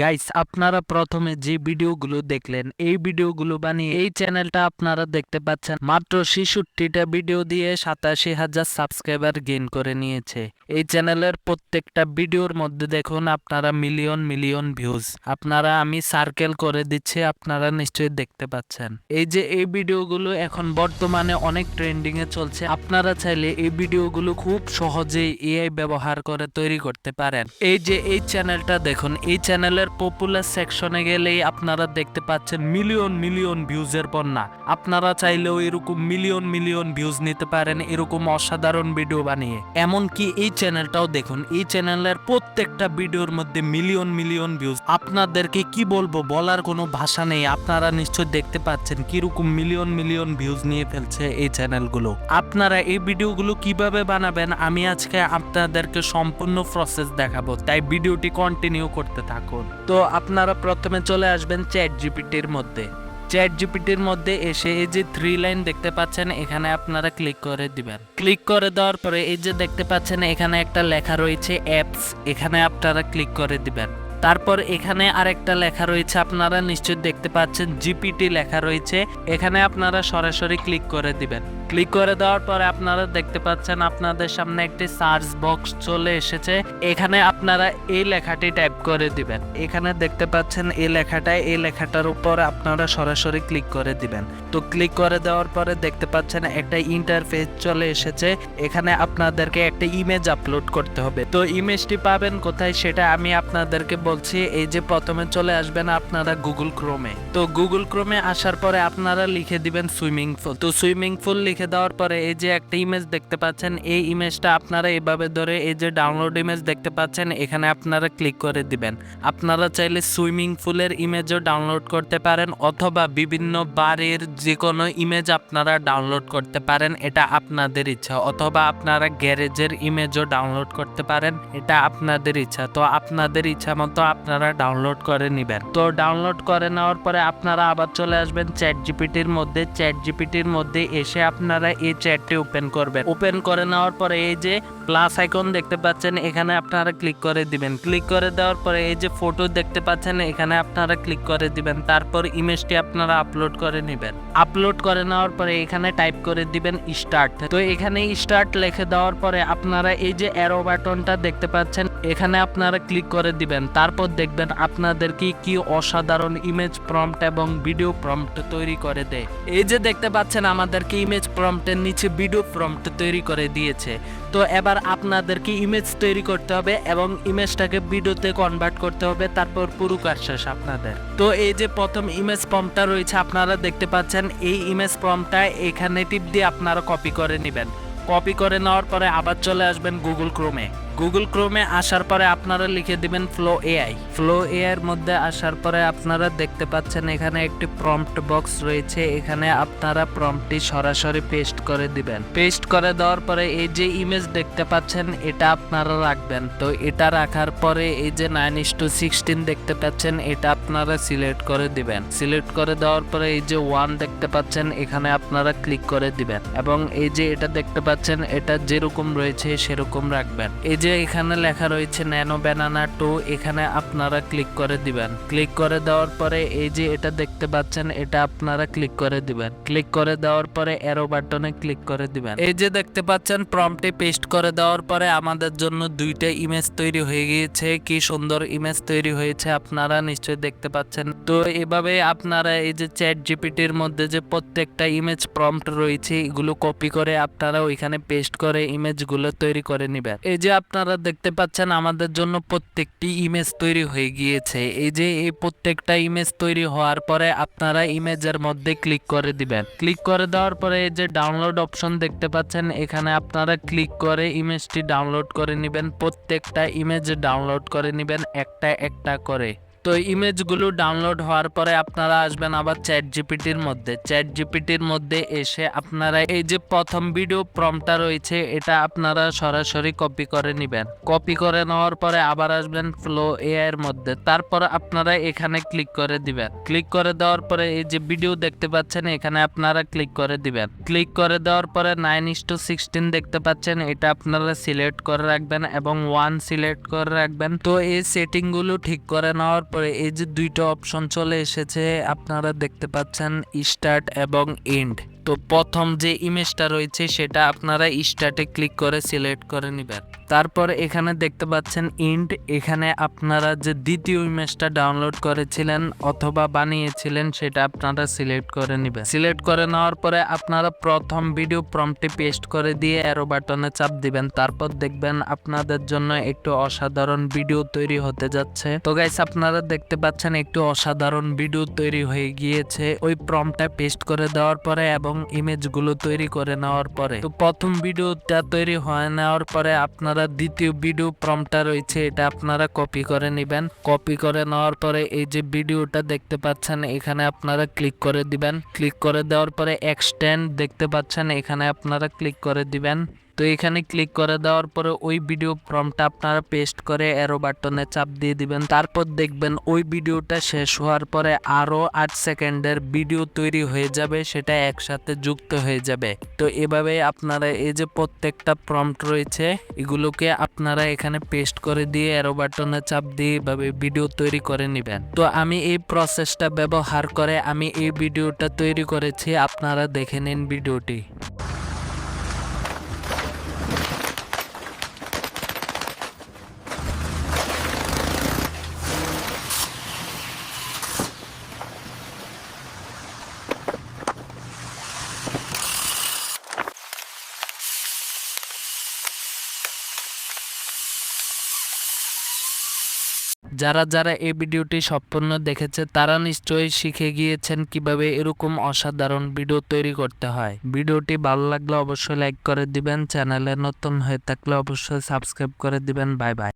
Guys, আপনারা প্রথমে যে ভিডিওগুলো দেখলেন এই ভিডিওগুলো বানিয়ে এই চ্যানেলটা আপনারা দেখতে পাচ্ছেন মাত্র ৬৬টা ভিডিও দিয়ে ৮৭,০০০ সাবস্ক্রাইবার গেইন করে নিয়েছে। এই চ্যানেলের প্রত্যেকটা ভিডিওর মধ্যে দেখুন আপনারা মিলিয়ন মিলিয়ন ভিউজ আপনারা আমি সার্কেল করে দিচ্ছি, আপনারা নিশ্চয়ই দেখতে পাচ্ছেন। এই যে এই ভিডিওগুলো এখন বর্তমানে অনেক ট্রেন্ডিং এ চলছে। আপনারা চাইলে এই ভিডিওগুলো খুব সহজেই এআই ব্যবহার করে তৈরি করতে পারেন। এই যে এই চ্যানেলটা দেখুন, এই চ্যানেলের পপুলার সেকশনে গেলেই আপনারা দেখতে পাচ্ছেন মিলিয়ন মিলিয়ন ভিউজের বন্যা। আপনারা চাইলেও এরকম মিলিয়ন মিলিয়ন ভিউজ নিতে পারেন এরকম অসাধারণ ভিডিও বানিয়ে। এমনকি এই চ্যানেলটাও দেখুন, এই চ্যানেলের প্রত্যেকটা ভিডিওর মধ্যে মিলিয়ন মিলিয়ন ভিউজ। আপনাদেরকে কি বলবো, বলার কোনো ভাষা নেই। আপনারা নিশ্চয় দেখতে পাচ্ছেন কিরকম মিলিয়ন মিলিয়ন ভিউজ নিয়ে ফেলছে এই চ্যানেলগুলো। আপনারা এই ভিডিওগুলো কিভাবে বানাবেন আমি আজকে আপনাদেরকে সম্পূর্ণ প্রসেস দেখাবো, তাই ভিডিওটি কন্টিনিউ করতে থাকুন। তো আপনারা প্রথমে চলে আসবেন চ্যাট জিপিটির মধ্যে। চ্যাট জিপিটির মধ্যে এসে এই যে 3 লাইন দেখতে পাচ্ছেন এখানে আপনারা ক্লিক করে দিবেন। ক্লিক করে দেওয়ার পরে এই যে দেখতে পাচ্ছেন এখানে একটা লেখা রয়েছে অ্যাপস, এখানে আপনারা ক্লিক করে দিবেন। তারপর এখানে আরেকটা লেখা রয়েছে, আপনারা নিশ্চয়ই দেখতে পাচ্ছেন জিপিটি লেখা রয়েছে, এখানে আপনারা সরাসরি ক্লিক করে দিবেন। ক্লিক করে দেওয়ার পরে আপনারা দেখতে পাচ্ছেন আপনাদের সামনে একটি সার্চ বক্স চলে এসেছে, এখানে আপনারা এই লেখাটি টাইপ করে দিবেন। এখানে দেখতে পাচ্ছেন এই লেখাটার উপর আপনারা সরাসরি ক্লিক করে দিবেন। তো ক্লিক করে দেওয়ার পরে দেখতে পাচ্ছেন একটা ইন্টারফেস চলে এসেছে, এখানে আপনাদেরকে একটা ইমেজ আপলোড করতে হবে। তো ইমেজটি পাবেন কোথায় সেটা আমি আপনাদেরকে বলছি। এই যে প্রথমে চলে আসবেন আপনারা গুগল ক্রোমে। তো গুগল ক্রোমে আসার পরে আপনারা লিখে দিবেন সুইমিং পুল। তো সুইমিং পুল লিখে দেওয়ার পরে এই যে একটা ইমেজ দেখতে পাচ্ছেন, এই ইমেজটা আপনারা এভাবে ধরে এই যে ডাউনলোড ইমেজ দেখতে পাচ্ছেন এখানে আপনারা ক্লিক করে দিবেন। আপনারা চাইলে সুইমিং পুলের ইমেজও ডাউনলোড করতে পারেন অথবা বিভিন্ন বারের যে কোনো ইমেজ আপনারা ডাউনলোড করতে পারেন, এটা আপনাদের ইচ্ছা। অথবা আপনারা গ্যারেজের ইমেজও ডাউনলোড করতে পারেন, এটা আপনাদের ইচ্ছা। তো আপনাদের ইচ্ছা মতো আপনারা ডাউনলোড করে নেবেন। তো ডাউনলোড করে নেওয়ার পরে আপনারা আবার চলে আসবেন চ্যাট জিপিটির মধ্যে। চ্যাট জিপিটির মধ্যে এসে আপনারা এই চ্যাটটি ওপেন করবেন। ওপেন করে নেওয়ার পরে এই যে প্লাস আইকন দেখতে পাচ্ছেন এখানে আপনারা ক্লিক করে দিবেন। ক্লিক করে দেওয়ার পরে এই যে ফটো দেখতে পাচ্ছেন এখানে আপনারা ক্লিক করে দিবেন। তারপর ইমেজটি আপনারা আপলোড করে নেবেন। আপলোড করে নেওয়ার পরে এখানে টাইপ করে দিবেন স্টার্ট। তো এখানে স্টার্ট লিখে দেওয়ার পরে আপনারা এই যে অ্যারো বাটনটা দেখতে পাচ্ছেন এখানে আপনারা ক্লিক করে দিবেন। তারপর দেখবেন আপনাদেরকে কি অসাধারণ ইমেজ প্রম্পট এবং ভিডিও প্রম্পট তৈরি করে দেয়। এই যে দেখতে পাচ্ছেন আমাদেরকে ইমেজ প্রম্পটের নিচে ভিডিও প্রম্পট তৈরি করে দিয়েছে। তো এবার আপনাদেরকে ইমেজ তৈরি করতে হবে এবং ইমেজটাকে ভিডিওতে কনভার্ট করতে হবে, তারপর পুরো কাজ শেষ আপনাদের। তো এই যে প্রথম ইমেজ প্রম্পটটা রয়েছে আপনারা দেখতে পাচ্ছেন, এই ইমেজ প্রম্পটটা এখানে টিপ দিয়ে আপনারা কপি করে নেবেন। কপি করে নেওয়ার পরে আবার চলে আসবেন গুগল ক্রোমে। গুগল ক্রোমে আসার পরে আপনারা লিখে দিবেন ফ্লো এআই। ফ্লো এআই এর মধ্যে আসার পরে আপনারা দেখতে পাচ্ছেন এখানে একটি প্রম্পট বক্স রয়েছে, এখানে আপনারা প্রম্পটটি সরাসরি পেস্ট করে দিবেন। পেস্ট করে দেওয়ার পরে এই যে ইমেজ দেখতে পাচ্ছেন এটা আপনারা রাখবেন। তো এটা রাখার পরে এই যে 9:16 দেখতে পাচ্ছেন এটা আপনারা সিলেক্ট করে দিবেন। সিলেক্ট করে দেওয়ার পরে এই যে 1 দেখতে পাচ্ছেন এখানে আপনারা ক্লিক করে দিবেন এবং এই যে এটা দেখতে পাচ্ছেন এটা যেরকম রয়েছে সেরকম রাখবেন। এই যে এখানে লেখা রয়েছে ন্যানো ব্যানানা 2, এখানে আপনারা ক্লিক করে দিবেন। ক্লিক করে দেওয়ার পরে এই যে এটা দেখতে পাচ্ছেন এটা আপনারা ক্লিক করে দিবেন। ক্লিক করে দেওয়ার পরে অ্যারো বাটনে ক্লিক করে দিবেন। এই যে দেখতে পাচ্ছেন প্রম্পটে পেস্ট করে দেওয়ার পরে আমাদের জন্য 2টা ইমেজ তৈরি হয়ে গিয়েছে। কি সুন্দর ইমেজ তৈরি হয়েছে আপনারা নিশ্চয়ই দেখতে পাচ্ছেন। তো এভাবে আপনারা এই যে চ্যাট জিপিটির মধ্যে যে প্রত্যেকটা ইমেজ প্রম্পট রয়েছে এগুলো কপি করে আপনারা ওইখানে পেস্ট করে ইমেজগুলো তৈরি করে নেবেন। এই যে আপনারা দেখতে পাচ্ছেন আমাদের জন্য প্রত্যেকটি ইমেজ তৈরি হয়ে গিয়েছে। এই যে এই প্রত্যেকটা ইমেজ তৈরি হওয়ার পরে আপনারা ইমেজের মধ্যে ক্লিক করে দিবেন। ক্লিক করে দেওয়ার পরে এই যে ডাউনলোড অপশন দেখতে পাচ্ছেন এখানে আপনারা ক্লিক করে ইমেজটি ডাউনলোড করে নেবেন। প্রত্যেকটা ইমেজ ডাউনলোড করে নেবেন একটা একটা করে। তো ইমেজগুলো ডাউনলোড হওয়ার পরে আপনারা আসবেন আবার চ্যাট জিপিটির মধ্যে। চ্যাট জিপিটির মধ্যে এসে আপনারা এই যে প্রথম ভিডিও প্রম্পটটা রয়েছে এটা আপনারা সরাসরি কপি করে নেবেন। কপি করে নেওয়ার পরে আবার আসবেন ফ্লো এআই এর মধ্যে। তারপর আপনারা এখানে ক্লিক করে দিবেন। ক্লিক করে দেওয়ার পরে এই যে ভিডিও দেখতে পাচ্ছেন এখানে আপনারা ক্লিক করে দিবেন। ক্লিক করে দেওয়ার পরে 9:16 দেখতে পাচ্ছেন এটা আপনারা সিলেক্ট করে রাখবেন এবং 1 সিলেক্ট করে রাখবেন। তো এই সেটিংগুলো ঠিক করে নেওয়ার পরে এই যে দুইটা অপশন চলে এসেছে, আপনারা দেখতে পাচ্ছেন স্টার্ট এবং এন্ড। তো প্রথম যে ইমেজটা রয়েছে সেটা আপনারা স্টার্টে ক্লিক করে সিলেক্ট করে নেবেন। তারপর এখানে দেখতে পাচ্ছেন ইন্ড, এখানে আপনারা যে দ্বিতীয় ইমেজটা ডাউনলোড করেছিলেন অথবা বানিয়েছিলেন সেটা আপনারা সিলেক্ট করে নেবেন। সিলেক্ট করে নেওয়ার পরে আপনারা প্রথম ভিডিও প্রম্পটে পেস্ট করে দিয়ে অ্যারো বাটনে চাপ দিবেন। তারপর দেখবেন আপনাদের জন্য একটু অসাধারণ ভিডিও তৈরি হতে যাচ্ছে। তো গাইস, আপনারা দেখতে পাচ্ছেন একটু অসাধারণ ভিডিও তৈরি হয়ে গিয়েছে ওই প্রম্পটটা পেস্ট করে দেওয়ার পরে এবং ইমেজগুলো তৈরি করে নেওয়ার পরে। তো প্রথম ভিডিওটা তৈরি হয়ে নেওয়ার পরে আপনারা দ্বিতীয় ভিডিও প্রম্পটটা রয়েছে এটা আপনারা কপি করে নেবেন। কপি করে নেওয়ার পরে এই যে ভিডিওটা দেখতে পাচ্ছেন এখানে আপনারা ক্লিক করে দিবেন। ক্লিক করে দেওয়ার পরে এক্সটেন্ড দেখতে পাচ্ছেন এখানে আপনারা ক্লিক করে দিবেন। তো এখানে ক্লিক করে দেওয়ার পরে ওই ভিডিও প্রম্পটটা আপনারা পেস্ট করে অ্যারো বাটনে চাপ দিয়ে দিবেন। তারপর দেখবেন ওই ভিডিওটা শেষ হওয়ার পরে আরো 8 সেকেন্ডের ভিডিও তৈরি হয়ে যাবে, সেটা একসাথে যুক্ত হয়ে যাবে। তো এভাবে আপনারা এই যে প্রত্যেকটা প্রম্পট রয়েছে এগুলোকে আপনারা এখানে পেস্ট করে দিয়ে অ্যারো বাটনে চাপ দিয়ে এভাবে ভিডিও তৈরি করে নেবেন। তো আমি এই প্রসেসটা ব্যবহার করে আমি এই ভিডিওটা তৈরি করেছি, আপনারা দেখে নিন ভিডিওটি। যারা যারা এই ভিডিওটি সম্পূর্ণ দেখেছে তারা নিশ্চয়ই শিখে গিয়েছেন কিভাবে এরকম অসাধারণ ভিডিও তৈরি করতে হয়। ভিডিওটি ভালো লাগলে অবশ্যই লাইক করে দিবেন, চ্যানেলে নতুন হয়ে থাকলে অবশ্যই সাবস্ক্রাইব করে দিবেন। Bye bye.